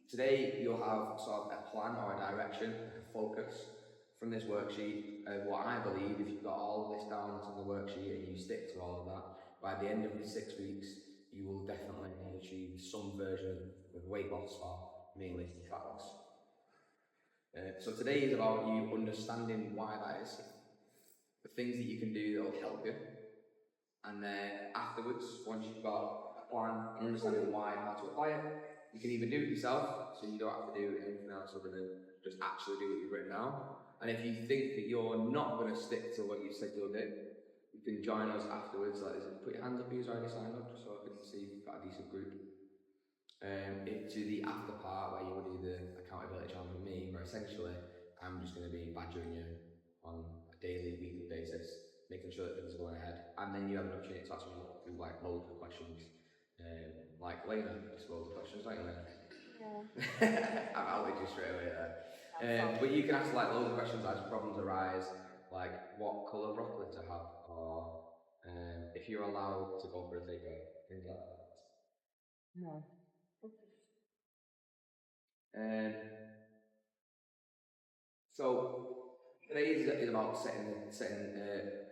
Today you'll have sort of a plan or a direction, a focus from this worksheet of what I believe, if you've got all of this down on the worksheet and you stick to all of that, by the end of the 6 weeks, you will definitely achieve some version of weight loss or mainly fat loss. So today is about you understanding why that is, the things that you can do that will help you, and then afterwards, once you've got a plan and understanding why and how to apply it, you can either do it yourself, so you don't have to do anything else other than just actually do what you've written down. And if you think that you're not going to stick to what you said you'll do, you can join us afterwards. Like, put your hands up who's already signed up, just so I can see if you've got a decent group. Into the after part where you will do the accountability challenge with me, where essentially I'm just going to be badgering you on a daily, weekly basis, making sure that things are going ahead, and then you have an opportunity to ask me like loads of questions. Like Lena, just loads of questions, like Lena. Yeah. I'll leave you straight away there. But you can ask like loads of questions as problems arise, like what colour broccoli to have, or if you're allowed to go for a takeaway, things like that. No. So today is about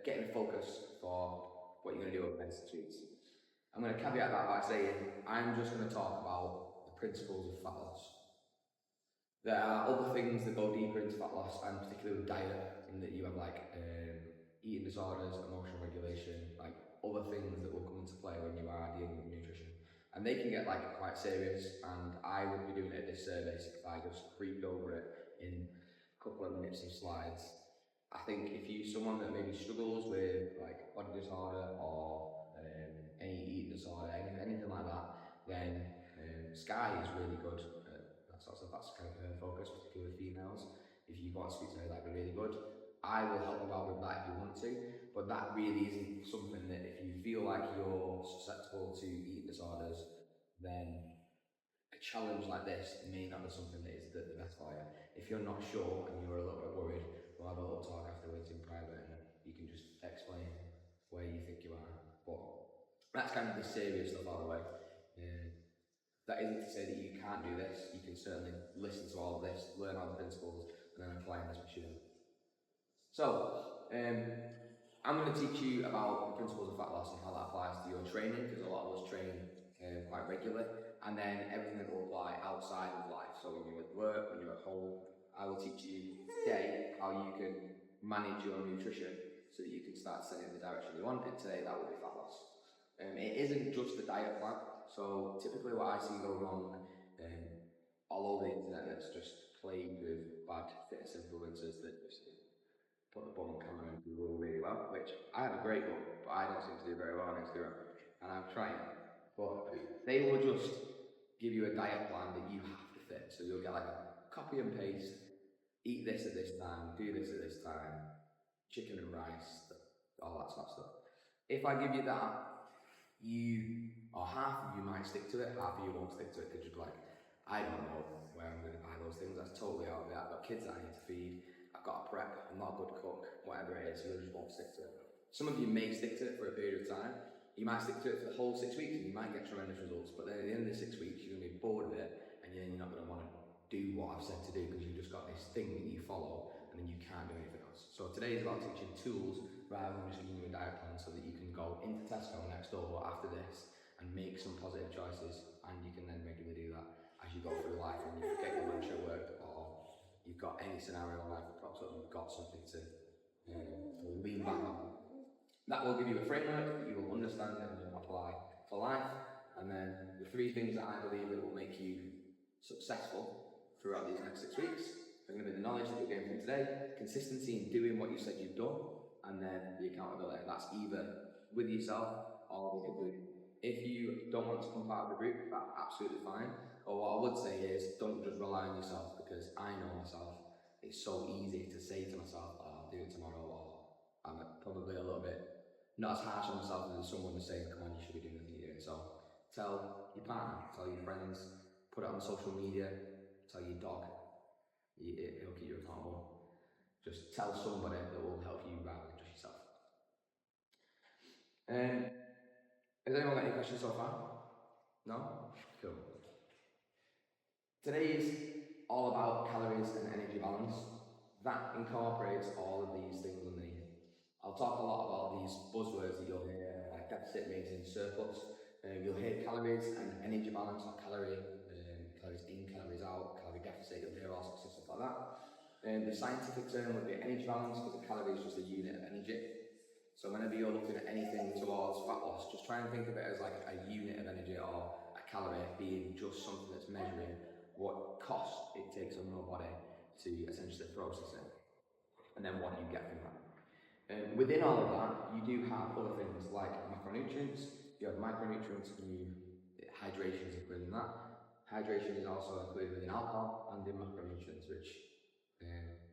getting a focus for what you're going to do over the next 6 weeks. I'm going to caveat that by saying I'm just going to talk about the principles of fat loss. There are other things that go deeper into fat loss, and particularly with diet, in that you have like eating disorders, emotional regulation, like other things that will come into play when you are dealing with nutrition. And they can get like quite serious, and I would be doing it a disservice if I just breathed over it in a couple of minutes of slides. I think if you're someone that maybe struggles with like body disorder or any eating disorder, anything like that, then Sky is really good. That's kind of her focus, particularly with females. If you want to speak to her, that'd be really good. I will help you out with that if you want to, but that really isn't something that if you feel like you're susceptible to eating disorders, then a challenge like this may not be something that is the best for you. If you're not sure and you're a little bit worried, we'll have a little talk afterwards in private and you can just explain where you think you are. But that's kind of the serious stuff out of the way. That isn't to say that you can't do this. You can certainly listen to all of this, learn all the principles, and then apply this machine. So, I'm going to teach you about the principles of fat loss and how that applies to your training, because a lot of us train quite regularly, and then everything that will apply outside of life. So when you're at work, when you're at home, I will teach you today how you can manage your nutrition so that you can start setting the direction you want, and today that will be fat loss. It isn't just a diet plan. So typically what I see go wrong all over the internet that's just plagued with bad fitness influencers that just put the bum on camera and do really well, which I have a great bum, but I don't seem to do very well on Instagram, and I'm trying. But they will just give you a diet plan that you have to fit. So you'll get like a copy and paste, eat this at this time, do this at this time, chicken and rice, all that sort of stuff. If I give you that, you or half of you might stick to it, half of you won't stick to it because you're like, I don't know where I'm going to buy those things. That's totally out of it. I've got kids that I need to feed. I've got a prep. I'm not a good cook. Whatever it is, you just won't stick to it. Some of you may stick to it for a period of time. You might stick to it for the whole 6 weeks and you might get tremendous results. But then at the end of the 6 weeks, you're going to be bored of it and then you're not going to want to do what I've said to do because you've just got this thing that you follow and then you can't do anything else. So today is about teaching tools rather than just giving you a diet plan so that you can go into Tesco next door after this and make some positive choices, and you can then regularly do that as you go through life and you get your lunch at work or you've got any scenario in life that pops up and you've got something to lean back on. That will give you a framework that you will understand and apply for life, and then the 3 things that I believe that will make you successful throughout these next 6 weeks are going to be the knowledge that you're getting from today, consistency in doing what you said you've done, and then the accountability. That's either with yourself or with a group. If you don't want to come part of the group, that's absolutely fine. Or what I would say is, don't just rely on yourself, because I know myself. It's so easy to say to myself, oh, I'll do it tomorrow, or I'm probably a little bit not as harsh on myself as someone is saying, come on, you should be doing it. So tell your partner, tell your friends, put it on social media, tell your dog, it'll keep you accountable. Just tell somebody that will help you rather than just yourself. Has anyone got any questions so far? No? Cool. Today is all about calories and energy balance. That incorporates all of these things underneath. I'll talk a lot about these buzzwords that you'll hear, like deficit, maintenance, surplus. You'll hear calories and energy balance, or calories in, calories out, calorie deficit. You'll hear all sorts of stuff like that. The scientific term would be energy balance, because a calorie is just a unit of energy. So whenever you're looking at anything towards fat loss, just try and think of it as like a unit of energy, or a calorie being just something that's measuring what cost it takes on your body to essentially process it, and then what you get from that. Within all of that, you do have other things like macronutrients. You have micronutrients, and hydration is included in that. Hydration is also included within alcohol and in macronutrients, which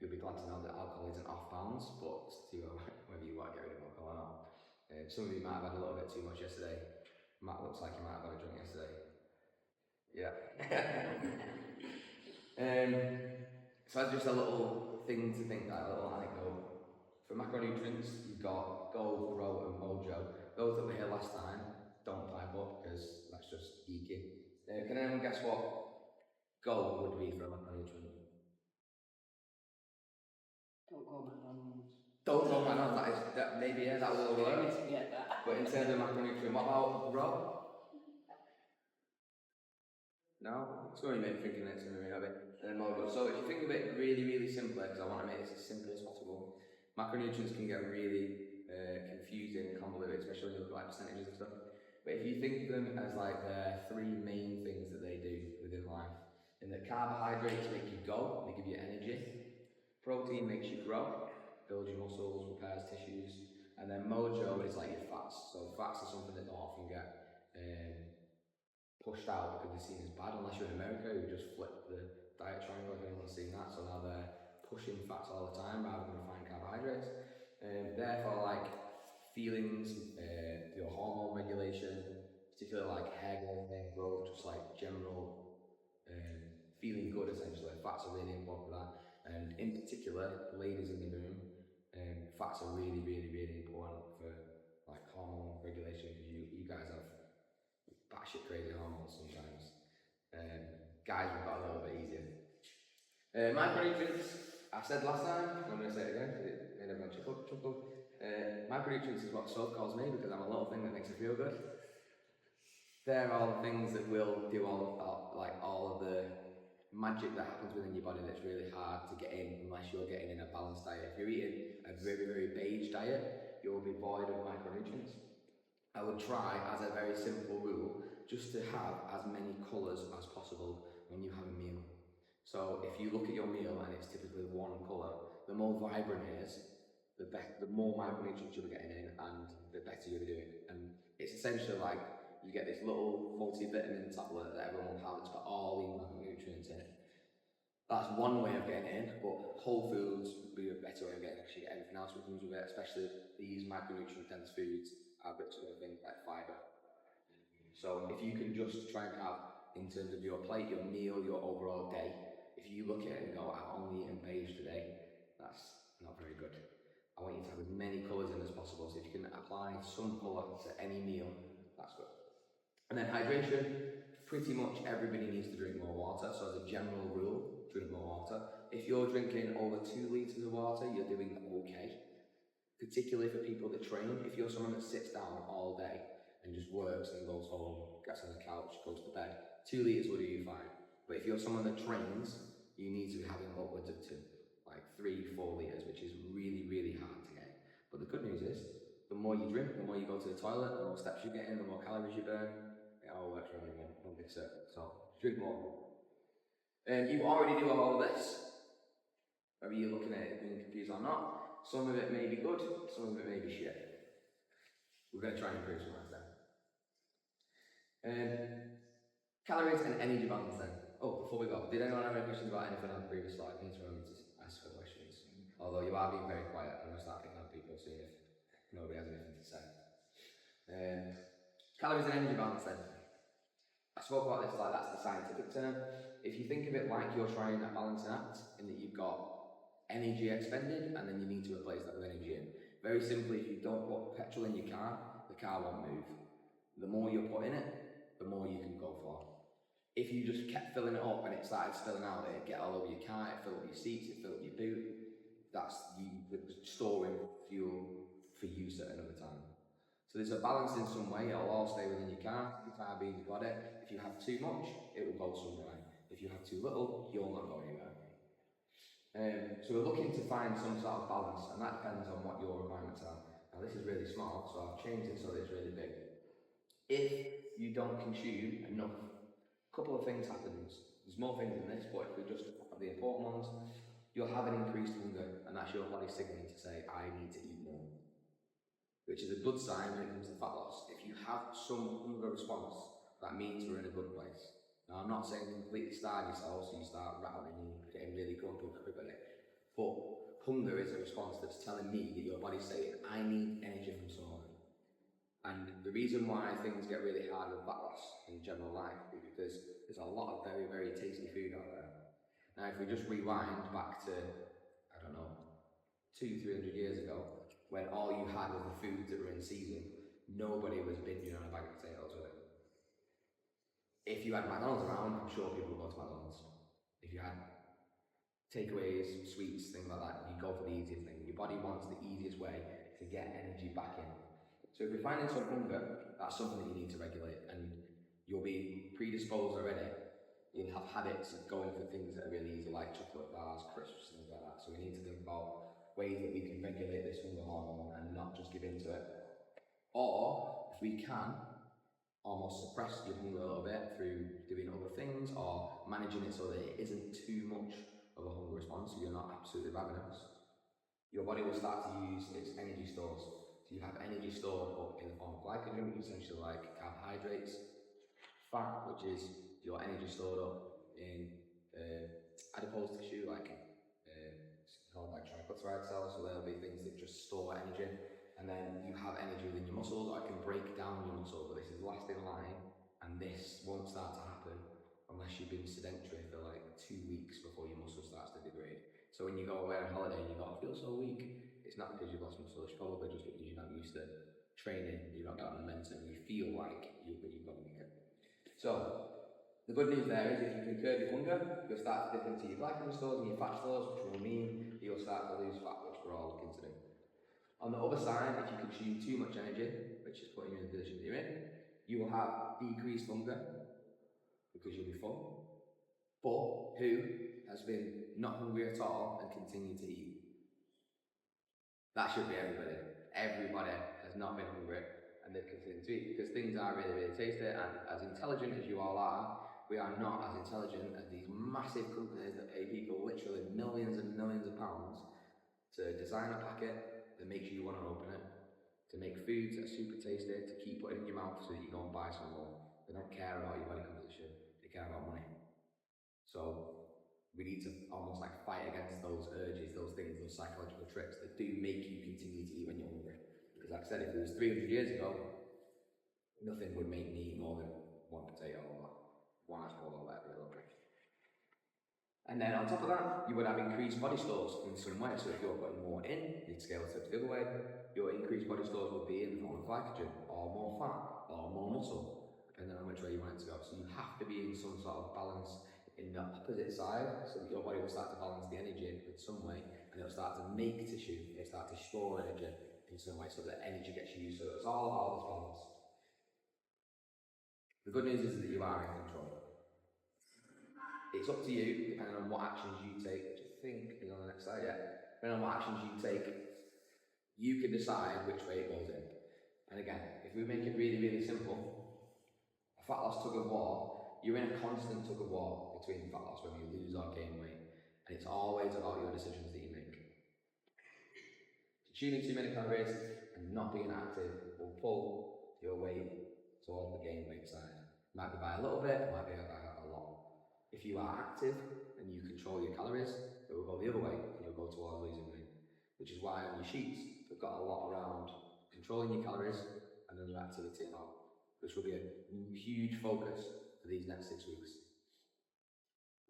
you'll be glad to know that alcohol isn't off bounds, but to whether you want to get rid of alcohol or not. Some of you might have had a little bit too much yesterday. Matt looks like he might have had a drink yesterday. Yeah. So that's just a little thing to think, that little anecdote. For macronutrients, you've got Gold, Grow, and Mojo. Those that were here last time, don't pipe up, because that's just geeky. Can anyone guess what Gold would be for a macronutrient? Don't go McDonald's. Don't go McDonald's, that maybe, yeah, that will work. Yeah, that. But in terms of macronutrient, what about Grow? No? It's going to make me thinking it's going to be a bit. So if you think of it really, really simply, because I want to make this as simple as possible, macronutrients can get really confusing and convoluted, especially when you look at like percentages and stuff. But if you think of them as like the three main things that they do within life, in that carbohydrates make you go, they give you energy. Protein makes you grow, builds your muscles, repairs tissues, and then Mojo is like your fats. So fats are something that don't often get pushed out because they're seen as bad, unless you're in America, who just flip the diet triangle, if anyone's seen that. So now they're pushing fats all the time rather than refined carbohydrates. Therefore, like feelings, your hormone regulation, particularly like hair growth, just like general feeling good essentially. Fats are really important for that. And in particular, ladies in the room, fats are really, really, really important for like hormone regulation, because you guys have batshit crazy hormones sometimes. Guys, we've got a little bit easier. Micronutrients, I said last time, I'm going to say it again because it made everyone chuckle. Micronutrients is what Soap calls me, because I'm a little thing that makes her feel good. They're all the things that will do all of the magic that happens within your body that's really hard to get in unless you're getting in a balanced diet. If you're eating a very, very beige diet, you'll be void of micronutrients. I would try, as a very simple rule, just to have as many colours as possible when you have a meal. So if you look at your meal and it's typically one colour, the more vibrant it is, the more micronutrients you'll be getting in, and the better you'll be doing. And it's essentially like you get this little multivitamin tablet that everyone will have that's got all these macronutrients in it. That's one way of getting in, but whole foods would be a better way of getting actually everything else that comes with it, especially these micronutrient dense foods are rich with things like fibre. So if you can just try and have, in terms of your plate, your meal, your overall day, if you look at it and go, I've only eaten beige today, that's not very good. I want you to have as many colours in as possible, so if you can apply some colour to any meal, that's good. And then hydration, pretty much everybody needs to drink more water, so as a general rule, drink more water. If you're drinking over 2 litres of water, you're doing okay. Particularly for people that train. If you're someone that sits down all day and just works and goes home, gets on the couch, goes to bed, 2 litres will do you fine. But if you're someone that trains, you need to be having upwards of 2, like 3, 4 litres, which is really, really hard to get. But the good news is, the more you drink, the more you go to the toilet, the more steps you get in, the more calories you burn. It all works around in one big circle. So drink more. And you already do all this, whether you're looking at it being confused or not. Some of it may be good, some of it may be shit. We're going to try and improve some of that then. Calories and energy balance then. Oh, before we go, did anyone have any questions about anything on the previous slide? Please remember to ask for questions. Although you are being very quiet, I'm going to start picking on people, seeing if nobody has anything to say. Calories and energy balance then. I spoke about this like that's the scientific term. If you think of it like you're trying a balancing act, in that you've got energy expended and then you need to replace that with energy in. Very simply, if you don't put petrol in your car, the car won't move. The more you put in it, the more you can go for. If you just kept filling it up and it started spilling out, it'd get all over your car, it'd fill up your seats, it'd fill up your boot. That's you storing fuel for use at another time. So there's a balance in some way. It'll all stay within your car. Your car being got it. If you have too much, it will go somewhere. If you have too little, you'll not go anywhere. So we're looking to find some sort of balance, and that depends on what your requirements are. Now this is really small, so I've changed it so that it's really big. If you don't consume enough, a couple of things happens. There's more things than this, but if we just have the important ones, you'll have an increased hunger, and that's your body signaling to say, I need to eat more. Which is a good sign when it comes to fat loss. If you have some hunger response, that means we're in a good place. Now, I'm not saying completely starve yourself so you start rattling and getting really grumpy with everybody, but hunger is a response that's telling me that your body's saying, I need energy from somewhere. And the reason why things get really hard with fat loss in general life is because there's a lot of very, very tasty food out there. Now, if we just rewind back to, I don't know, 200-300 years ago, when all you had was the foods that were in season, nobody was binging on a bag of potatoes with it. If you had McDonald's around, I'm sure people would go to McDonald's. If you had takeaways, sweets, things like that, you go for the easiest thing. Your body wants the easiest way to get energy back in. So if you're finding some hunger, that's something that you need to regulate, and you'll be predisposed already. You'll have habits of going for things that are really easy, like chocolate bars, crisps, things like that. So we need to think about ways that we can regulate this hunger hormone and not just give in to it. Or, if we can, almost suppress your hunger a little bit through doing other things or managing it so that it isn't too much of a hunger response, so you're not absolutely ravenous. Your body will start to use its energy stores. So you have energy stored up in the form of glycogen, which is essentially like carbohydrates, fat, which is your energy stored up in adipose tissue, like called like triglyceride cells, so there'll be things that just store energy, and then you have energy within your muscles that can break down your muscle, but this is last in line, and this won't start to happen unless you've been sedentary for like 2 weeks before your muscle starts to degrade. So when you go away on holiday and you go, I feel so weak, it's not because you've lost muscle, it's probably just because you're not used to training, you've not got momentum, you feel like you've got weaker. So the good news there is if you can curb your hunger, you'll start to dip into your glycogen stores and your fat stores, which will mean you'll start to lose fat, which we're all looking to do. On the other side, if you consume too much energy, which is putting you in the position that you're in, you will have decreased hunger because you'll be full. But who has been not hungry at all and continued to eat? That should be everybody. Everybody has not been hungry and they've continued to eat because things are really, really tasty, and as intelligent as you all are, we are not as intelligent as these massive companies that pay people literally millions and millions of pounds to design a packet that makes you want to open it, to make foods that are super tasty, to keep putting in your mouth so that you go and buy some more. They don't care about your body composition, they care about money. So we need to almost like fight against those urges, those things, those psychological tricks that do make you continue to eat when you're hungry. Because like I said, if it was 300 years ago, nothing would make me eat more than one potato or one apple or whatever it will be. And then on top of that, you would have increased body stores in some way. So if you're putting more in, you'd scale it the other way. Your increased body stores would be in the form of glycogen, or more fat, or more muscle, depending on which way you want it to go. So you have to be in some sort of balance in the opposite side, so that your body will start to balance the energy in some way, and it'll start to make tissue, it'll start to store energy in some way, so that energy gets used. So it's all about this balance. The good news is that you are in control. It's up to you, depending on what actions you take, which I think is on the next slide, yeah. Depending on what actions you take, you can decide which way it goes in. And again, if we make it really, really simple, a fat loss tug of war, you're in a constant tug of war between fat loss, whether you lose or gain weight. And it's always about your decisions that you make. Consuming too many calories and not being active will pull your weight towards the gain weight side. It might be by a little bit, it might be by a lot. If you are active and you control your calories, it will go the other way and you'll go towards losing weight. Which is why on your sheets, we've got a lot around controlling your calories and then your activity and all, which will be a huge focus for these next 6 weeks.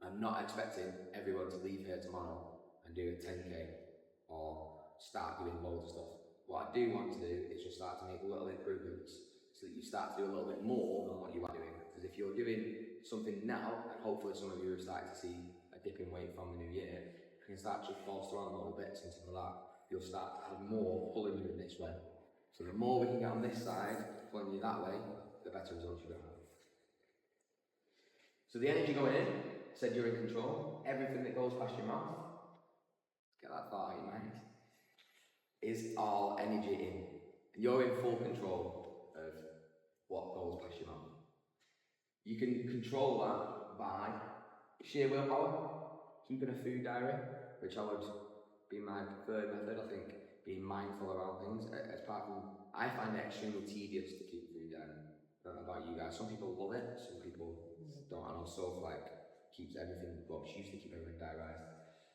I'm not expecting everyone to leave here tomorrow and do a 10k or start doing loads of stuff. What I do want to do is just start to make little improvements so that you start to do a little bit more than what you are doing. There's Because if you're doing something now, and hopefully some of you have started to see a dip in weight from the new year, you can start to bolster on little bits and stuff like that. You'll start to have more pulling you in this way. So the more we can get on this side, pulling you that way, the better results you're going to have. So the energy going in, said you're in control. Everything that goes past your mouth, get that thought out of your mind, is all energy in. And you're in full control of what goes past your mouth. You can control that by sheer willpower, keeping a food diary, which I would be my preferred method. I think being mindful around things, apart from, I find it extremely tedious to keep a food diary. I don't know about you guys. Some people love it, some people don't. I know Soph keeps everything, well, she used to keep everything diarised.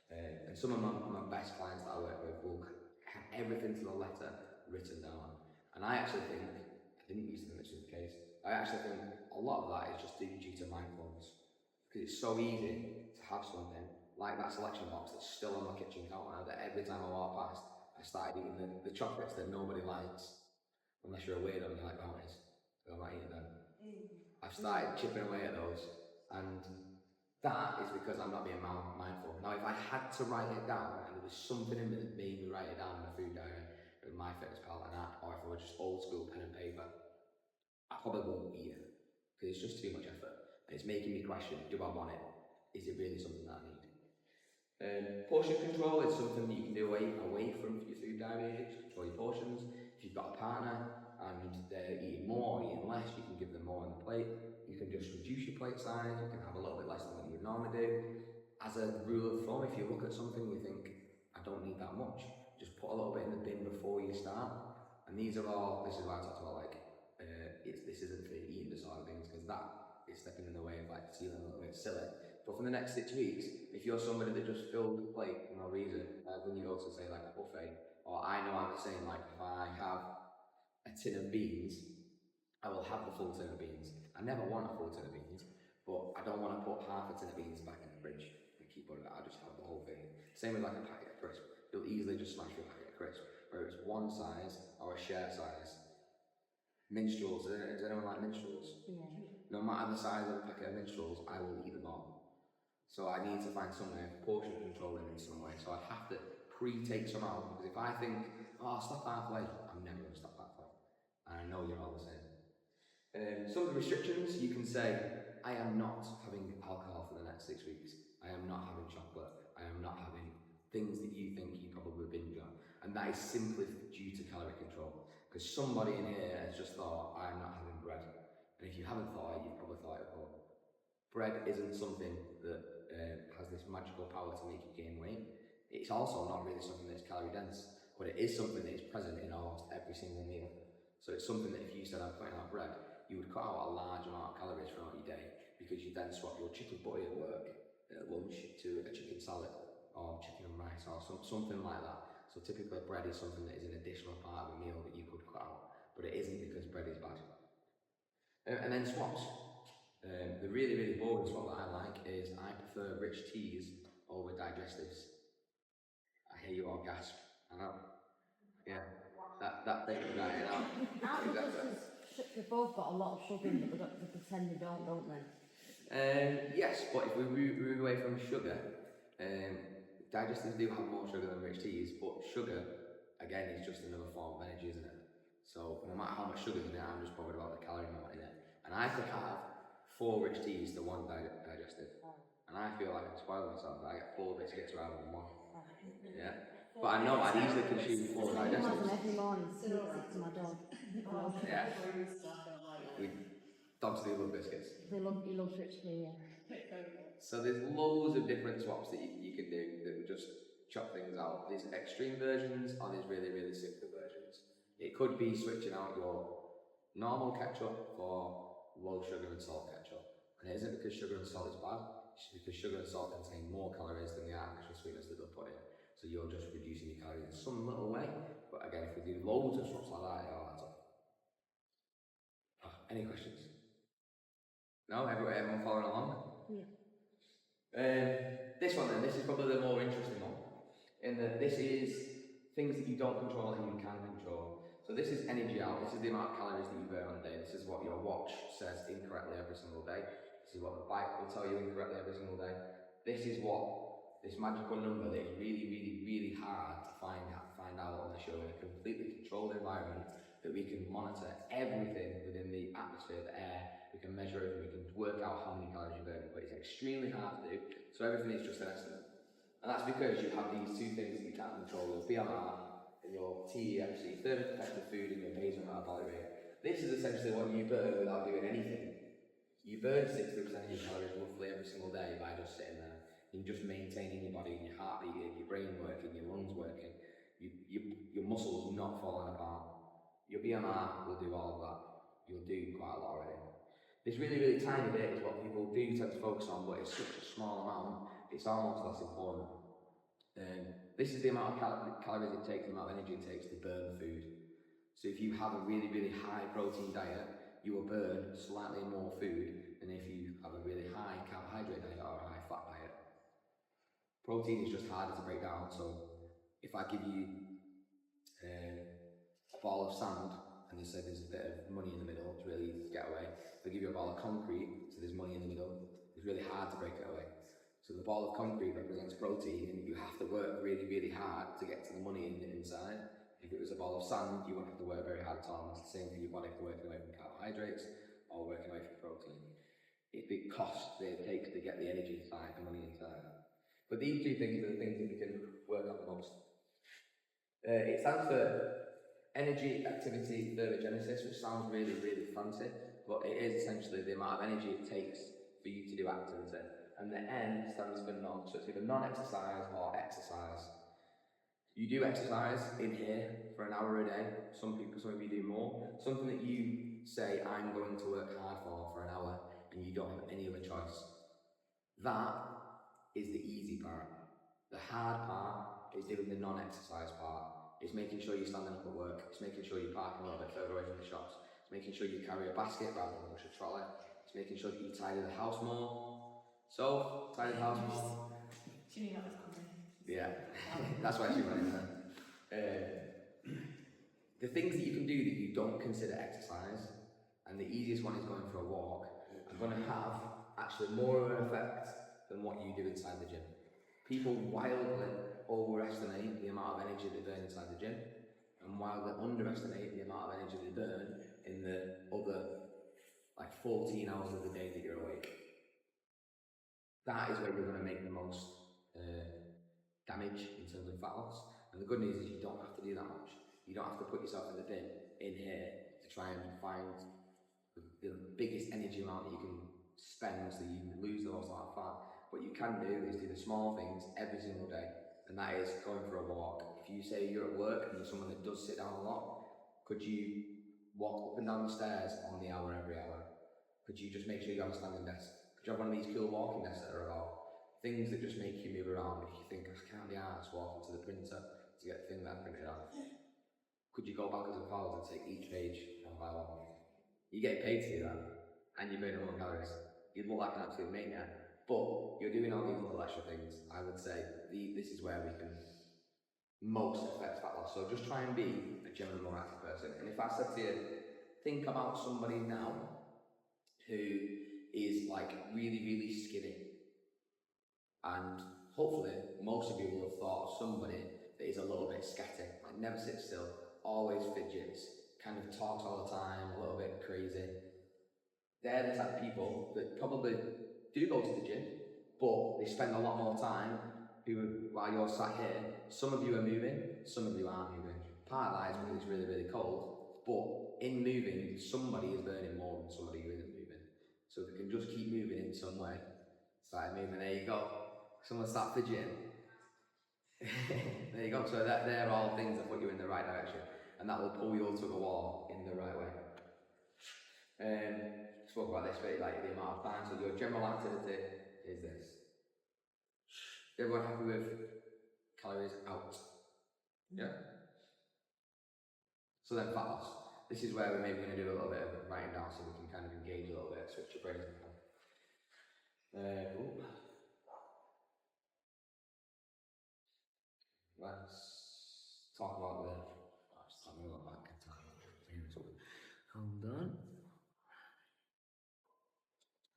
And some of my best clients that I work with will have everything to the letter written down. And I actually think, I didn't used to think this was the case, I actually think a lot of that is just due to mindfulness. Because it's so easy to have something like that selection box that's still on my kitchen counter that every time I walk past, I started eating the chocolates that nobody likes, unless you're a weirdo and you like brownies. So I'm not eating them. I've started chipping away at those, and that is because I'm not being mindful. Now, if I had to write it down, and there was something in me that made me write it down in a food diary, with my fitness pal and that, or if it were just old school pen and paper, I probably won't eat it, because it's just too much effort, and it's making me question, do I want it? Is it really something that I need? Portion control is something that you can do away from your food diary. You control your portions. If you've got a partner and they're eating more or eating less, you can give them more on the plate. You can just reduce your plate size. You can have a little bit less than what you would normally do. As a rule of thumb, if you look at something and you think, I don't need that much, just put a little bit in the bin before you start. And these are all, this is why I talked about this isn't for eating disorder things, because that is stepping in the way of feeling a little bit silly. But for the next 6 weeks, if you're somebody that just fills the plate for no reason, when you go to say a buffet, or I know I'm saying if I have a tin of beans, I will have the full tin of beans. I never want a full tin of beans, but I don't want to put half a tin of beans back in the fridge and keep on it. I just have the whole thing. Same with a packet of crisps. You'll easily just smash through a packet of crisps, whether it's one size or a share size. Minstrels, does anyone like minstrels? Yeah. No matter the size of a packet of minstrels, I will eat them all. So I need to find some way of portion controlling in some way. So I have to pre-take some out, because if I think, I'll stop halfway, I'm never going to stop halfway. And I know you're all the same. Some of the restrictions, you can say, I am not having alcohol for the next 6 weeks. I am not having chocolate. I am not having things that you think you probably binge on. And that is simply due to calorie control. Because somebody in here has just thought, I'm not having bread. And if you haven't thought it, you've probably thought it before. Bread isn't something that has this magical power to make you gain weight. It's also not really something that's calorie dense, but it is something that is present in almost every single meal. So it's something that if you said I'm putting out bread, you would cut out a large amount of calories throughout your day, because you then swap your chicken butty at work at lunch to a chicken salad or chicken and rice or something like that. So typically bread is something that is an additional part of a meal that you could cut out, but it isn't because bread is bad. And then swaps. The really, really boring swap that I like is I prefer rich teas over digestives. I hear you all gasp. I know. Yeah. That thing right now. They've both got a lot of sugar in it, but they pretend they don't they? Yes, but if we move away from sugar, digestives do have more sugar than rich teas, but sugar, again, is just another form of energy, isn't it? So no matter how much sugar is in it, I'm just bothered about the calorie amount in it. And I could have 4 rich teas to 1 digestive. And I feel like I'm spoiling myself. I get 4 biscuits rather than 1. Yeah. But I know I'd easily consume 4 digestives. Every morning, sneaks it to my dog. Yeah. Dogs do love biscuits. He loves rich tea, yeah. So there's loads of different swaps that you can do that will just chop things out. There's extreme versions or there's really, really simple versions. It could be switching out your normal ketchup for low sugar and salt ketchup. And it isn't because sugar and salt is bad, it's because sugar and salt contain more calories than the artificial sweetness that they'll put in. So you're just reducing your calories in some little way. But again, if we do loads of swaps like that, it all adds up. Any questions? No? Everyone following along? Yeah. This one then, this is probably the more interesting one, in that this is things that you don't control and you can control. So this is energy out. This is the amount of calories that you burn on a day. This is what your watch says incorrectly every single day. This is what the bike will tell you incorrectly every single day. This is what this magical number that is really, really, really hard to find out unless you're in a completely controlled environment, that we can monitor everything within the atmosphere, the air. We can measure it, we can work out how many calories you're burning, but it's extremely hard to do. So everything is just an estimate. And that's because you have these two things that you can't control, your BMR and your TEFC, thermic effective food, and your basal metabolic rate. This is essentially what you burn without doing anything. You burn 60% of your calories roughly every single day by just sitting there and just maintaining your body, your heart beating, your brain working, your lungs working, your muscles not falling apart. Your BMR will do all of that. You'll do quite a lot already. This really, really tiny bit is what people do tend to focus on, but it's such a small amount, it's almost less important. This is the amount of calories it takes, the amount of energy it takes to burn food. So if you have a really, really high protein diet, you will burn slightly more food than if you have a really high carbohydrate diet or a high fat diet. Protein is just harder to break down, so if I give you a ball of sand and they say there's a bit of money in the middle, it's really easy to get away. If I give you a ball of concrete, so there's money in the middle, it's really hard to break it away. So the ball of concrete represents protein, and you have to work really, really hard to get to the money in the inside. If it was a ball of sand, you wouldn't have to work very hard at all. It's the same for your body for working away from carbohydrates or working away from protein. It's the cost that it takes to get the energy inside, the money inside. But these two things are the things that we can work on the most. It stands for energy, activity, thermogenesis, which sounds really, really fancy, but it is essentially the amount of energy it takes for you to do activity. And the N stands for non, so it's either non-exercise or exercise. You do exercise in here for an hour a day. Some of you do more. Something that you say, I'm going to work hard for an hour, and you don't have any other choice. That is the easy part. The hard part is doing the non-exercise part. It's making sure you're standing up at work. It's making sure you're parking a little bit further away from the shops. It's making sure you carry a basket rather than push a trolley. It's making sure that you tidy the house more. So, tidy the house more. She knew that was coming. Yeah, that's why she went in there. The things that you can do that you don't consider exercise, and the easiest one is going for a walk, are going to have actually more of an effect than what you do inside the gym. People wildly overestimate the amount of energy they burn inside the gym, and wildly underestimate the amount of energy they burn in the other 14 hours of the day that you're awake. That is where you're going to make the most damage in terms of fat loss. And the good news is you don't have to do that much. You don't have to put yourself in the bin in here to try and find the biggest energy amount that you can spend so you lose the most amount of fat. What you can do is do the small things every single day, and that is going for a walk. If you say you're at work and you're someone that does sit down a lot, could you walk up and down the stairs on the hour every hour? Could you just make sure you have a standing desk? Could you have one of these cool walking desks that are about things that just make you move around? If you think, I can't be arsed walking to the printer to get the thing that I printed off, could you go backwards and forwards and take each page one by one? You get paid to do that, and you're burning more calories. You'd look like an absolute maniac, but you're doing all these little extra things. I would say this is where we can most affect fat loss. So just try and be a generally more active person. And if I said to you, think about somebody now who is really, really skinny, and hopefully most of you will have thought of somebody that is a little bit scatty, never sits still, always fidgets, kind of talks all the time, a little bit crazy. They're the type of people that probably do go to the gym, but they spend a lot more time while you're sat here. Some of you are moving, some of you aren't moving. Part of that is because it's really, really cold, but in moving, somebody is burning more than somebody who isn't moving. So if you can just keep moving in some way, start moving, there you go. Someone start fidgeting. There you go. So they're all things that put you in the right direction, and that will pull you to the wall in the right way. Spoke about this bit, the amount of time. So your general activity is this. Everyone happy with calories out? Yeah. So then fat loss. This is where we're maybe going to do a little bit of writing down, so we can kind of engage a little bit, switch your brains around. Let's talk about the. I'm going back in time.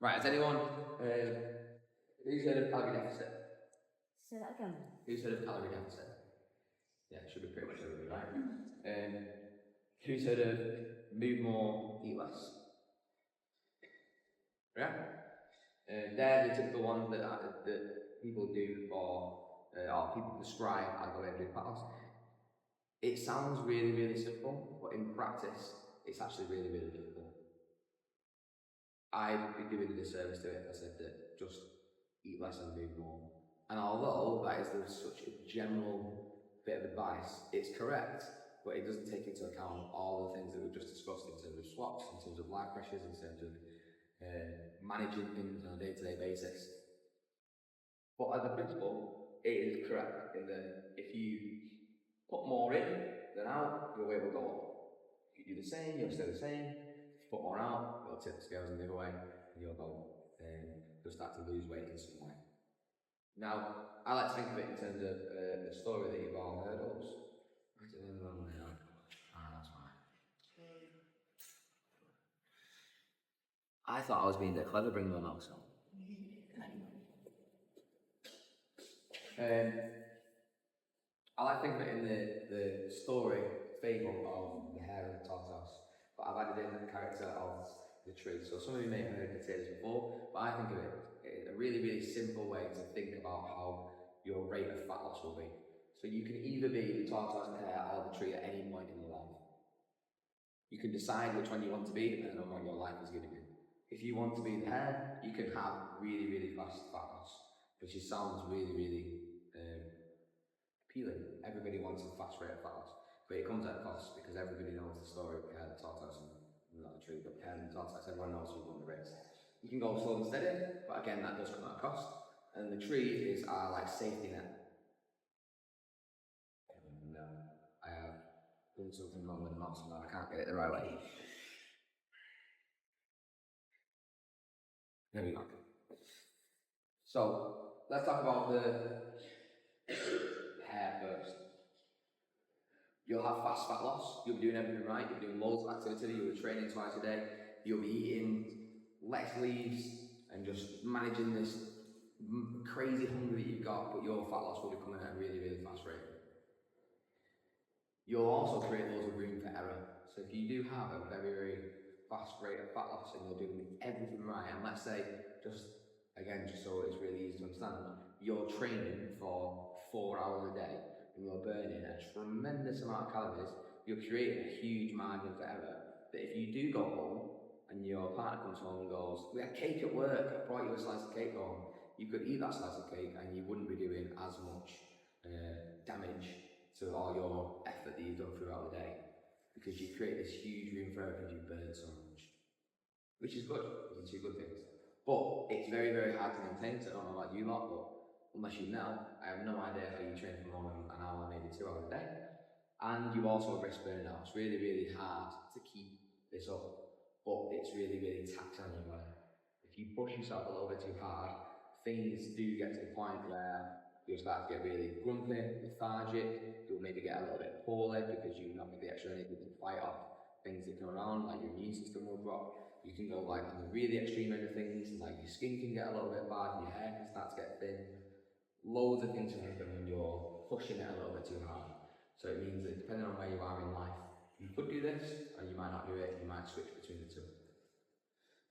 Right, has anyone, who's heard of calorie deficit? Say that again. Who's heard of calorie deficit? Yeah, it should be pretty much everybody, right? Who's heard of move more, eat less? Yeah? They're the typical ones that people do or people prescribe as a way of doing fat loss. It sounds really, really simple, but in practice, it's actually really, really difficult. I'd be doing a disservice to it if I said that just eat less and move more. And although that is such a general bit of advice, it's correct, but it doesn't take into account all the things that we've just discussed in terms of swaps, in terms of life pressures, in terms of managing things on a day-to-day basis. But as a principle, it is correct in that if you put more in than out, your weight will go up. If you do the same, you'll stay the same. If you put more out, you'll tip the scales in the other way, and you'll start to lose weight in some way. Now, I like to think of it in terms of the story that you've all heard of. I thought I was being a bit clever bringing my mouse on. I like to think of it in the story, fable of the hare and the tortoise, but I've added in the character of the tree. So some of you may have heard me say this before, but I think of it in a really, really simple way to think about how your rate of fat loss will be. So you can either be the tortoise and the hare or the tree at any point in your life. You can decide which one you want to be depending on what your life is giving you. If you want to be the hare, you can have really, really fast fat loss, which sounds really, really appealing. Everybody wants a fast rate of fat loss, but it comes at a cost because everybody knows the story of the hare, the tortoise, and not the tree, but the hare and the tortoise. Everyone knows who won the race. You can go slow and steady, but again, that does come at a cost. And the tree is our like safety net. No, I have done something wrong with the mouse now. I can't get it the right way. There we go. So let's talk about the hair first. You'll have fast fat loss, you'll be doing everything right, you'll be doing loads of activity, you'll be training twice a day, you'll be eating less leaves and just managing this crazy hunger that you've got, but your fat loss will be coming at a really, really fast rate. You'll also create loads of room for error. So if you do have a very, very fast rate of fat loss and you're doing everything right, and let's say, just so it's really easy to understand, you're training for 4 hours a day and you're burning a tremendous amount of calories, you're creating a huge margin for error. But if you do go home and your partner comes home and goes, "We had cake at work, I brought you a slice of cake home," you could eat that slice of cake and you wouldn't be doing as much damage to all your effort that you've done throughout the day, because you create this huge room for error because you burn so much, which is good. These are two good things. But it's very, very hard to maintain, so I don't know about you lot, but unless you know, I have no idea how you train for more than an hour, maybe 2 hours a day. And you also risk burnout. It's really, really hard to keep this up, but it's really, really taxing on your body. If you push yourself a little bit too hard, things do get to the point where you'll start to get really grumpy, lethargic, you'll maybe get a little bit poorly because you've not got the extra energy to fight off things that come around, like your immune system will drop. You can go like on the really extreme end of things, like your skin can get a little bit bad, your hair can start to get thin. Loads of things can happen when you're pushing it a little bit too hard. So it means that depending on where you are in life, you could do this, or you might not do it, you might switch between the two.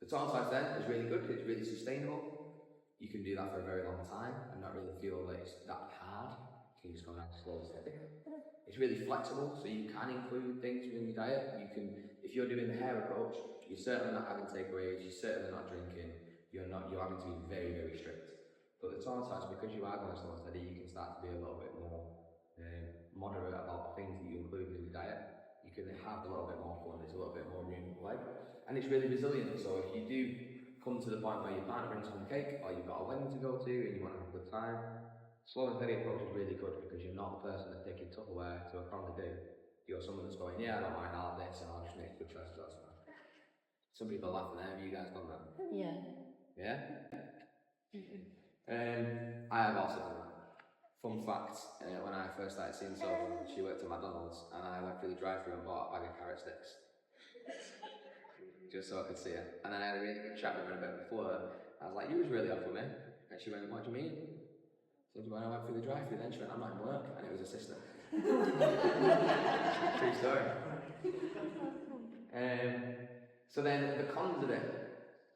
The tortoise then is really good, it's really sustainable. You can do that for a very long time and not really feel that it's that hard. You can just go nice, slow and steady. It's really flexible, so you can include things within your diet. You can, if you're doing the hair approach, you're certainly not having takeaways, you're certainly not drinking, you're having to be very, very strict. But the tortoise, because you are going slow and steady, you can start to be a little bit more moderate about the things that you include in your diet. You can have a little bit more fun, there's a little bit more room for play. And it's really resilient, so if you do come to the point where your partner brings home cake, or you've got a wedding to go to and you want to have a good time, slow and steady approach is really good because you're not the person that's taking Tupperware to a family do. You're someone that's going, "Yeah, I don't mind, I'll have this and I'll just make good choices." That's fine. Some people are laughing there. Have you guys done that? Yeah. Yeah? I have also done that. Fun fact, when I first started seeing Sophie, she worked at McDonald's and I went through the drive-thru and bought a bag of carrot sticks. just so I could see it. And then I had a really good chat with her a bit before. I was like, you was really off with me. And she went, what do you mean? So when I went through the drive-thru, then she went, I'm not in work, and it was a sister. True story. So then the cons of it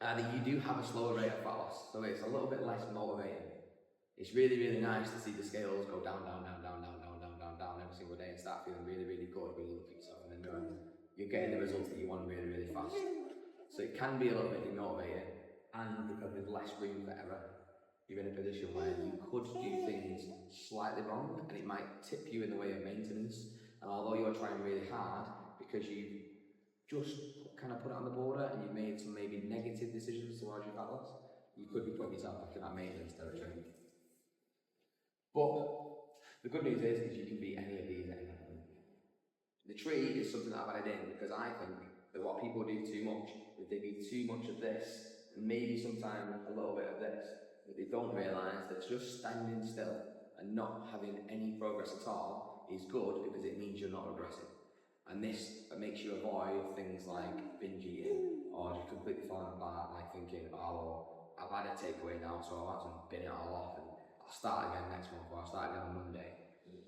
are that you do have a slower rate of fat loss, so it's a little bit less motivating. It's really, really nice to see the scales go down every single day and start feeling really, really good when you look at yourself in the mirror. You're getting the results that you want really, really fast. So it can be a little bit demotivating, and because there's less room for error, you're in a position where you could do things slightly wrong, and it might tip you in the way of maintenance. And although you're trying really hard, because you just kind of put it on the border and you made some maybe negative decisions towards your fat loss, you could be putting yourself back in that maintenance territory. But the good news is you can beat any of these at any time. The tree is something that I've added in because I think that what people do too much is they do too much of this, and maybe sometimes a little bit of this, but they don't realise that just standing still and not having any progress at all is good because it means you're not regressing. And this makes you avoid things like binge eating or just completely falling apart, like thinking, oh, well, I've had a takeaway now, so I'll have to bin it all off and I'll start again next month or I'll start again on Monday.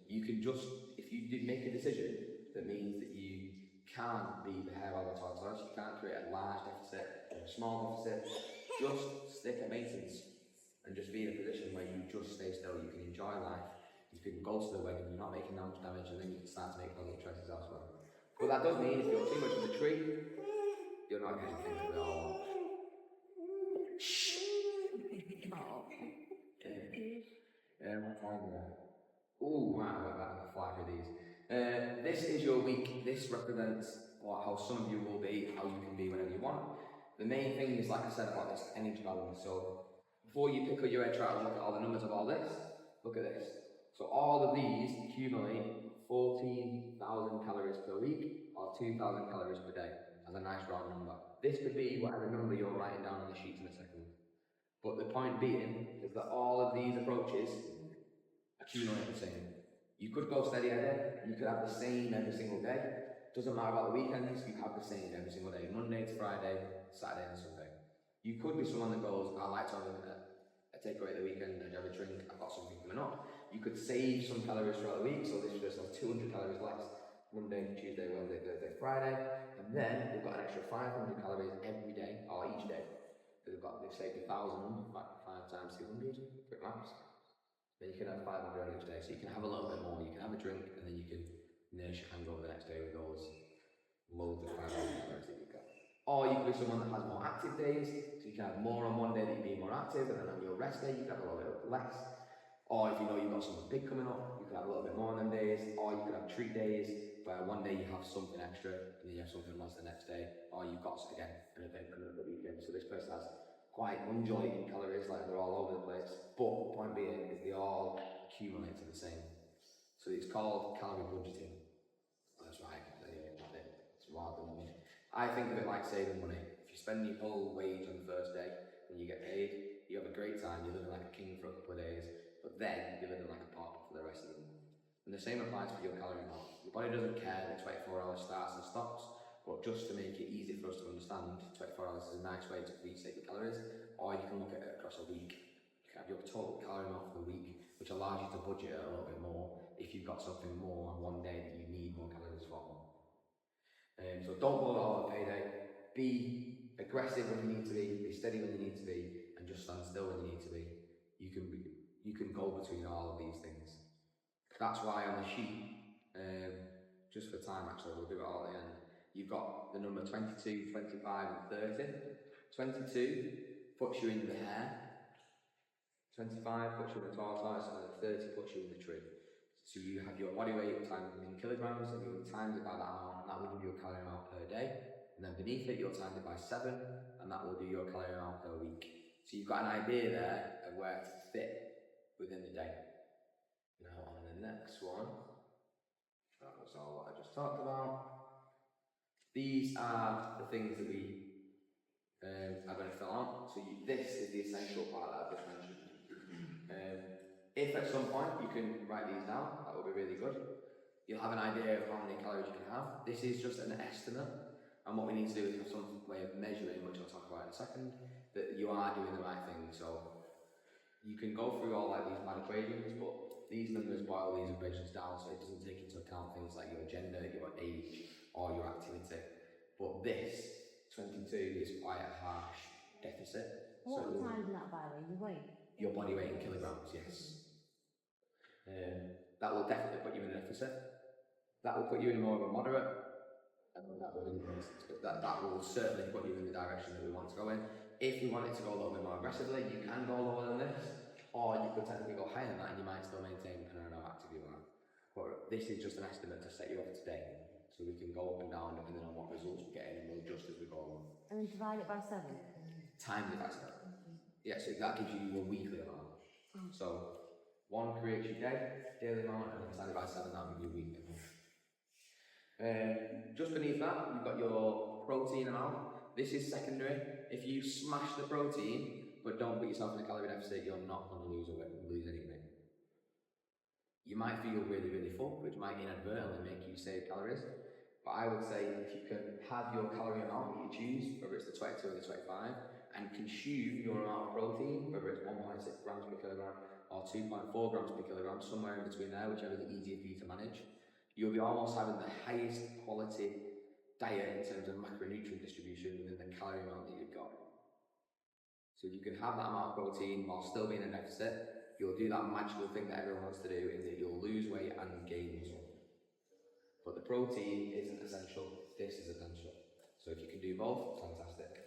You can just, if you did make a decision that means that you can't be the hare or the tortoise, you can't create a large deficit or a small deficit, just stick at maintenance and just be in a position where you just stay still, you can enjoy life, you can go to the wedding, you're not making that much damage, and then you can start to make positive choices elsewhere. But that does mean if you're too much of the tree, you're not getting things that we all want. Ooh, wow, we're about to fly through these. This is your week. This represents how some of you will be, how you can be whenever you want. The main thing is, like I said, about this energy balance. So before you pick up your head, try to look at all the numbers of all this. Look at this. So all of these accumulate 14,000 calories per week or 2,000 calories per day as a nice round number. This could be whatever number you're writing down on the sheet in a second. But the point being is that all of these approaches accumulate the same. You could go steady Eddie, you could have the same every single day. Doesn't matter about the weekends, you have the same every single day, Monday to Friday, Saturday and Sunday. You could be someone that goes, I like to have a takeaway at the weekend and have a drink, I've got something coming up. You could save some calories throughout the week, so this just has 200 calories less Monday, Tuesday, Wednesday, Thursday, Friday, and then we've got an extra 500 calories every day, or each day. They've saved 1,000, 5 times 200, quick maths. Then you can have 500 on each day, so you can have a little bit more, you can have a drink, and then you can nurse your hangover the next day with those loads of 500 calories that you've got. Or you could be someone that has more active days, so you can have more on one day that you're being more active, and then on your rest day you can have a little bit less. Or if you know you've got something big coming up, you can have a little bit more on them days. Or you could have treat days, where one day you have something extra, and then you have something less the next day. Or you've got, again, an event coming up the weekend. So this person has quite undulating calories, like they're all over the place. But the point being is they all accumulate to the same. So it's called calorie budgeting. That's right, it's wild, isn't it? I think of it like saving money. If you spend your whole wage on the first day, when you get paid, you have a great time, you're living like a king for a couple of days, but then you're living like a pauper for the rest of the month. And the same applies for your calorie amount. Your body doesn't care that 24 hours starts and stops, but just to make it easy for us to understand, 24 hours is a nice way to reset your calories, or you can look at it across a week. You can have your total calorie amount for the week, which allows you to budget a little bit more if you've got something more on one day that you need more calories for. So don't blow it all on payday. Be aggressive when you need to be steady when you need to be, and just stand still when you need to be. You can go between all of these things. That's why on the sheet, just for time actually, we'll do it all at the end. You've got the number 22, 25 and 30. 22 puts you in the hare, 25 puts you in the tortoise, and 30 puts you in the tree. So you have your body weight times in kilograms, and you times it by that amount, and that will give you a calorie amount per day. And then beneath it, you'll times it by 7, and that will do your calorie amount per week. So you've got an idea there of where to fit within the day. Now on the next one, that was all what I just talked about. These are the things that we are going to fill out. So this is the essential part that I've just mentioned. If at some point you can write these down, that would be really good. You'll have an idea of how many calories you can have. This is just an estimate And what we need to do is have some way of measuring, which I'll talk about in a second, that you are doing the right thing. So you can go through all like these mad equations, but these numbers boil these equations down, so it doesn't take into account things like your gender, your age, or your activity. But this 22 is quite a harsh deficit. What so times that by the way? Your weight? Your body weight in kilograms, yes. That will definitely put you in a deficit. That will put you in more of a moderate, and that will certainly put you in the direction that we want to go in. If we want it to go a little bit more aggressively, you can go lower than this, or you could technically go higher than that and you might still maintain depending on how active you are. But this is just an estimate to set you up today, so we can go up and down depending on what results we're getting, and we'll adjust as we go along. And then divide it by 7? Times it by 7. Yeah, so that gives you your weekly amount. So 1 creates your daily amount, and then times it by 7, that will give you a weekly amount. Just beneath that, you've got your protein amount. This is secondary. If you smash the protein, but don't put yourself in a calorie deficit, you're not going to lose anything. You might feel really, really full, which might inadvertently make you save calories. But I would say if you can have your calorie amount that you choose, whether it's the 22 or the 25, and consume your amount of protein, whether it's 1.6 grams per kilogram or 2.4 grams per kilogram, somewhere in between there, whichever is easier for you to manage, you'll be almost having the highest quality diet in terms of macronutrient distribution within the calorie amount that you've got. So if you can have that amount of protein while still being in a deficit, you'll do that magical thing that everyone wants to do, in that you'll lose weight and gain muscle. But the protein isn't essential, this is essential. So if you can do both, fantastic.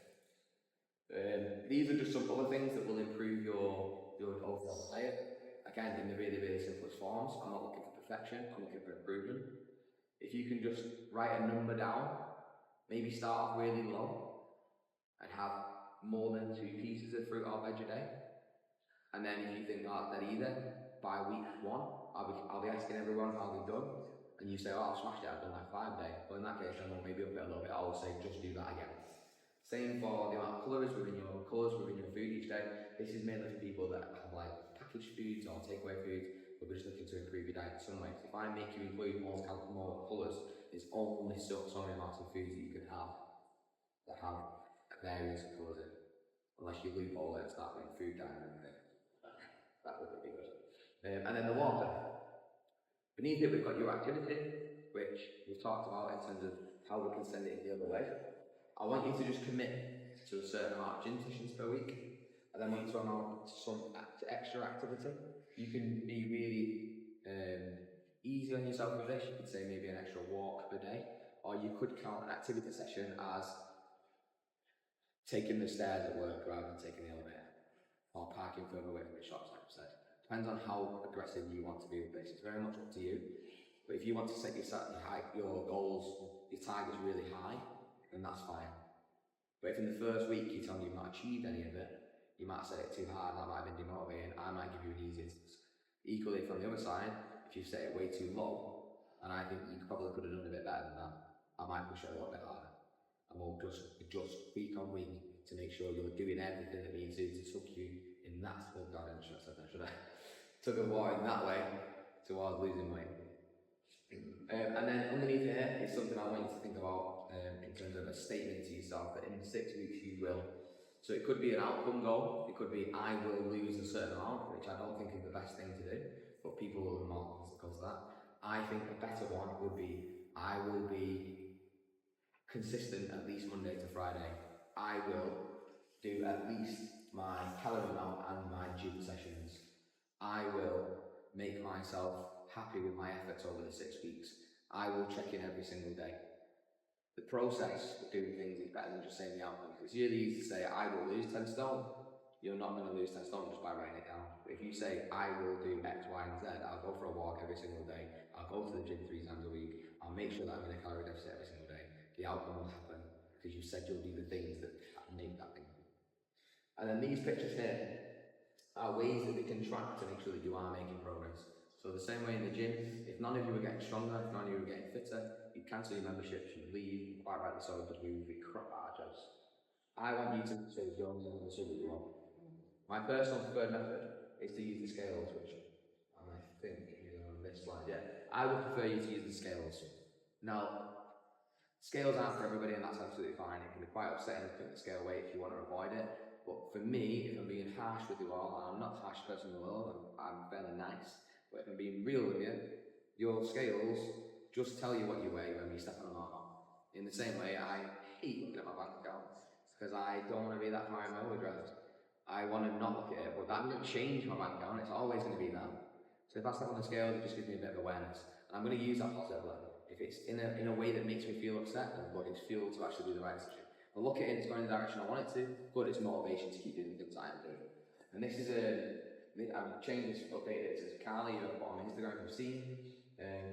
These are just some other things that will improve your overall diet. Again, in the really, really simplest forms. I'm not looking for perfection, I'm looking for improvement. If you can just write a number down, maybe start off really low and have more than 2 pieces of fruit or veg a day. And then if you think, oh, that either, by week 1, I'll be asking everyone how they've done. And you say, oh, I've smashed it, I've done like 5 days. Well, in that case, then we'll maybe up it a little bit. I'll say, just do that again. Same for the amount of colours within your food each day. This is mainly for people that have like packaged foods or takeaway foods, but we're just looking to improve your diet in some ways. If I make you include more colours, there's only so many amounts of foods that you can have that have various colours in. Unless you loop all it and start with food diet and everything. That would be good. And then the water. Beneath it, we've got your activity, which we've talked about in terms of how we can send it in the other way. I want you to just commit to a certain amount of gym sessions per week, and then once you have some extra activity, you can be really easy on yourself with this. You could say maybe an extra walk per day, or you could count an activity session as taking the stairs at work rather than taking the elevator, or parking further away from the shops, like I said. Depends on how aggressive you want to be with this. It's very much up to you. But if you want to set your goals, your targets really high, then that's fine. But if in the first week you tell me you've not achieved any of it, you might set it too hard, that might have been demotivating, I might give you an easy instance. Equally, from the other side, if you set it way too low, and I think you probably could have done a bit better than that, I might push it a little bit harder. And we'll just adjust week on week to make sure you're doing everything that we need to tuck you in that, oh god, I should I took a war in that way towards losing weight. And then underneath here is something I want you to think about in terms of a statement to yourself that in 6 weeks you will. So it could be an outcome goal, it could be I will lose a certain amount, which I don't think is the best thing to do, but people will mark because of that. I think a better one would be I will be consistent at least Monday to Friday. I will do at least my calorie amount and my gym sessions. I will make myself happy with my efforts over the 6 weeks. I will check in every single day. The process of doing things is better than just saying the outcome. It's really easy to say, I will lose 10 stone. You're not going to lose 10 stone just by writing it down. But if you say, I will do X, Y, and Z, I'll go for a walk every single day, I'll go to the gym 3 times a week, I'll make sure that I'm in a calorie deficit every single day, the outcome will happen because you said you'll do the things that make that thing. And then these pictures here are ways that we can track to make sure that you are making progress. So the same way in the gym, if none of you were getting stronger, if none of you were getting fitter, you'd cancel your memberships, you'd leave, quite rightly so, because we would be crap at our jobs. I want you to say you're only going to do what you want. My personal preferred method is to use the scales, which I think is on this slide, yeah. I would prefer you to use the scales. Now, Scales aren't for everybody, and that's absolutely fine. It can be quite upsetting to put the scale weight if you want to avoid it. But for me, if I'm being harsh with you all, and I'm not the harsh person in the world, I'm fairly nice. But if I'm being real with you, your scales just tell you what you weigh when you step on them or not. In the same way, I hate looking at my bank account because I don't want to be that far in my overdrive. I want to not look at it, but that doesn't change my bank account. It's always going to be that. So if I step on the scales, it just gives me a bit of awareness. And I'm going to use that positively. If it's in a way that makes me feel upset, then good, it's fuel to actually do the right decision. I look at it, it's going in the direction I want it to, good, it's motivation to keep doing the things I am doing. And this is I've changed this, updated it to Carly, who I've put on Instagram, you've seen.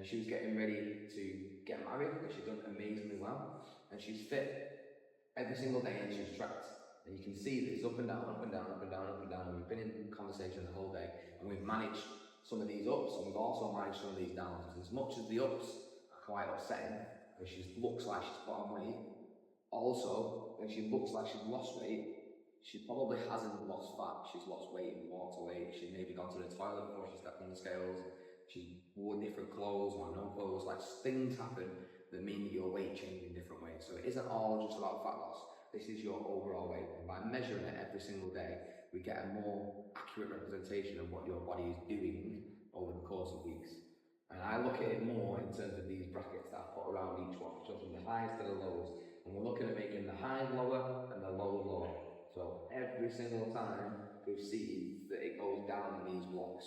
She was getting ready to get married, and she's done amazingly well. And she's fit every single day, and she's tracked. And you can see that it's up and down, up and down, up and down, up and down. And we've been in conversation the whole day, and we've managed some of these ups, and we've also managed some of these downs. And as much as the ups are quite upsetting, when she looks like she's put on weight, also, when she looks like she's lost weight, she probably hasn't lost fat, she's lost weight and water weight. She's maybe gone to the toilet before she stepped on the scales, she wore different clothes or no clothes, like things happen that mean your weight changes in different ways. So it isn't all just about fat loss, this is your overall weight. And by measuring it every single day, we get a more accurate representation of what your body is doing over the course of weeks. And I look at it more in terms of these brackets that I put around each one, so from the highs to the lows. And we're looking at making the highs lower and the lows lower. So every single time we've seen that it goes down in these blocks.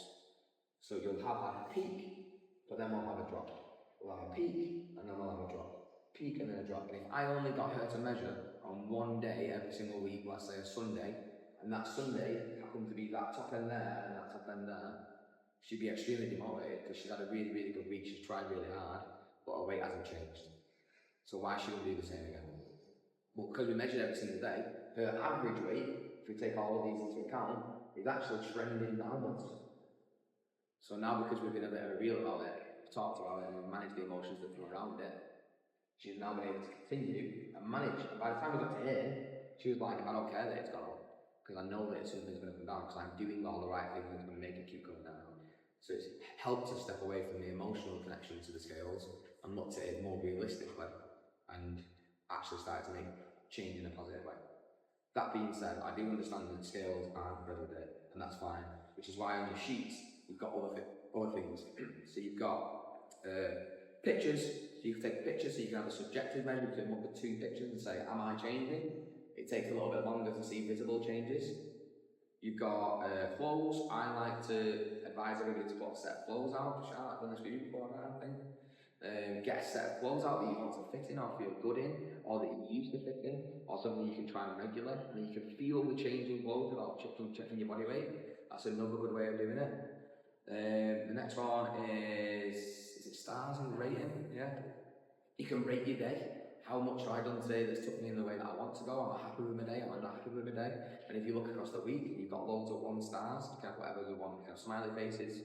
So you'll have a peak, but then we'll have a drop. We'll have a peak, and then we'll have a drop. Peak and then a drop. And if I only got her to measure on one day every single week, let's say a Sunday, and that Sunday happened to be that top end there and that top end there, she'd be extremely demotivated because she's had a really, really good week, she's tried really hard, but her weight hasn't changed. So why should we do the same again? Well, because we measured every single day, her average weight, if we take all of these into account, is actually trending downwards. So now, because we've been a bit real about it, we've talked about it, and we've managed the emotions that come around it, she's now been able to continue and manage. And by the time we got to here, she was like, I don't care that it's gone up, because I know that something's going to come down, because I'm doing all the right things that's going to make it keep going down. So it's helped us step away from the emotional connection to the scales and looked at it more realistically and actually started to make change in a positive way. That being said, I do understand that scales aren't for every day, and that's fine, which is why on your sheets you've got other things. So you've got pictures, so you can take a picture, so you can have a subjective measure, you can look at two pictures and say, am I changing? It takes a little bit longer to see visible changes. You've got clothes. I like to advise everybody to put a set of clothes out. I've done this for you before, I think. Get a set of clothes out that you want to fit in or feel good in, or that you used to fit in, or something you can try and regulate, and you can feel the change in clothes without checking your body weight. That's another good way of doing it. The next one is it stars and rating? Yeah. You can rate your day. How much have I done today that's took me in the way that I want to go? Am I happy with my day? Am I not happy with my day? And if you look across the week, you've got loads of 1 stars. You can have whatever you want. You can have smiley faces.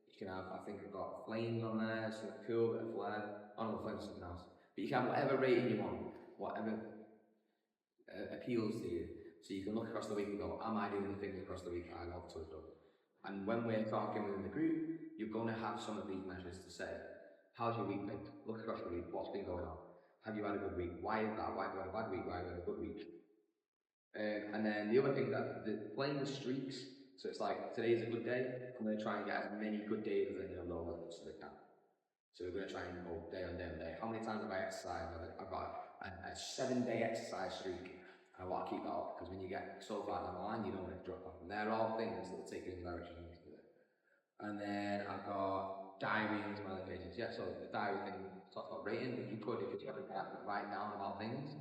You can have, I think I've got flames on there, something cool, a bit of flare. Oh no, flames is something else. But you can have whatever rating you want, whatever appeals to you. So you can look across the week and go, am I doing the things across the week I want to have done? And when we're talking within the group, you're going to have some of these measures to say, how's your week been? Look across the week, what's been going on? Have you had a good week? Why is that? Why have you had a bad week? Why have you had a good week? And then the other thing that playing the streaks, so it's like today's a good day, I'm going to try and get as many good days as I know as I can. So we're going to try and go day on day on day. How many times have I exercised? I've got a 7-day exercise streak. And I want to keep that up because when you get so far down the line, you don't want to drop off. And they're all things that will take you in the direction you need to do it. And then I've got diary and smiley faces. Yeah, so the diary thing talks about rating, but you could, if you have to write down about things,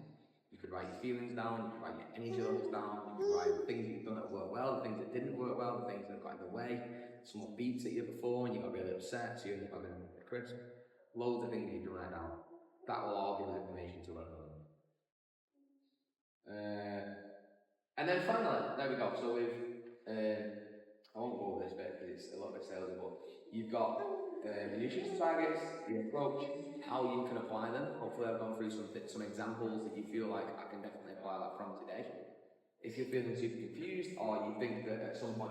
you could write your feelings down, you could write your energy levels down, you could write the things that you've done that worked well, the things that didn't work well, the things that got in the way, someone beats at you before and you got really upset, so you end up having a crisp. Loads of things you can write down. That will all give us information to work on. And then finally, there we go. So we've I won't go over this bit because it's a little bit salesy, but you've got the nutrition targets, the approach, how you can apply them. Hopefully I've gone through some examples that you feel like I can definitely apply that from today. If you're feeling super confused or you think that at some point